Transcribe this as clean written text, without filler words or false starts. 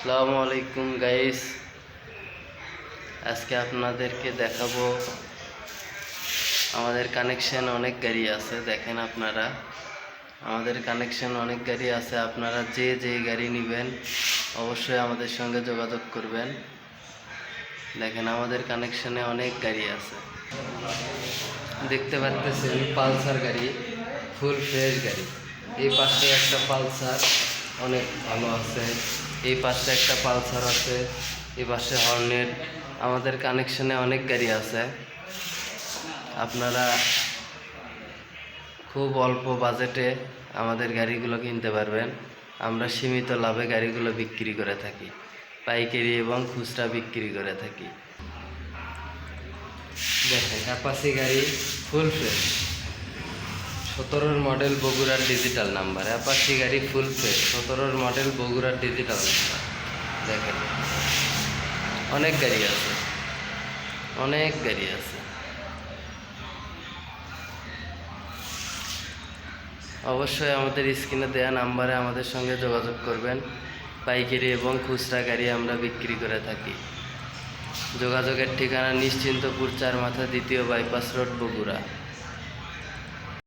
আসসালামু আলাইকুম গাইস, আজকে আপনাদেরকে দেখাবো আমাদের কানেকশন অনেক গাড়ি আছে। দেখেন আপনারা, আমাদের কানেকশন অনেক গাড়ি আছে। আপনারা যে গাড়ি নেবেন অবশ্যই আমাদের সঙ্গে যোগাযোগ করবেন। দেখেন আমাদের কানেকশনে অনেক গাড়ি আছে। দেখতে পাচ্ছেন পালসার গাড়ি, ফুল ফ্রেশ গাড়ি। এই পাশে একটা পালসার অনেক ভালো আছে, এই পাশে একটা পালসার আছে, এই পাশে হর্নেট। আমাদের কানেকশনে অনেক গাড়ি আছে। আপনারা খুব অল্প বাজেটে আমাদের গাড়িগুলো কিনতে পারবেন। আমরা সীমিত লাভে গাড়িগুলো বিক্রি করে থাকি, পাইকারি এবং খুচরা বিক্রি করে থাকি। দেখেন অ্যাপাচি গাড়ি ফুল ফ্রেশ, 17-র মডেল, বগুড়ার ডিজিটাল নাম্বার। অ্যাপাচি গাড়ি ফুল ফ্রেশ, 17-র মডেল, বগুড়ার ডিজিটাল নাম্বার। দেখেন অনেক গাড়ি আছে, অনেক গাড়ি আছে। অবশ্যই আমাদের স্ক্রিনে দেওয়া নাম্বারে আমাদের সঙ্গে যোগাযোগ করবেন। পাইকারি এবং খুচরা গাড়ি আমরা বিক্রি করে থাকি। যোগাযোগের ঠিকানা নিশ্চিন্তপুর 4 মাথা, 2য় বাইপাস রোড, বগুড়া।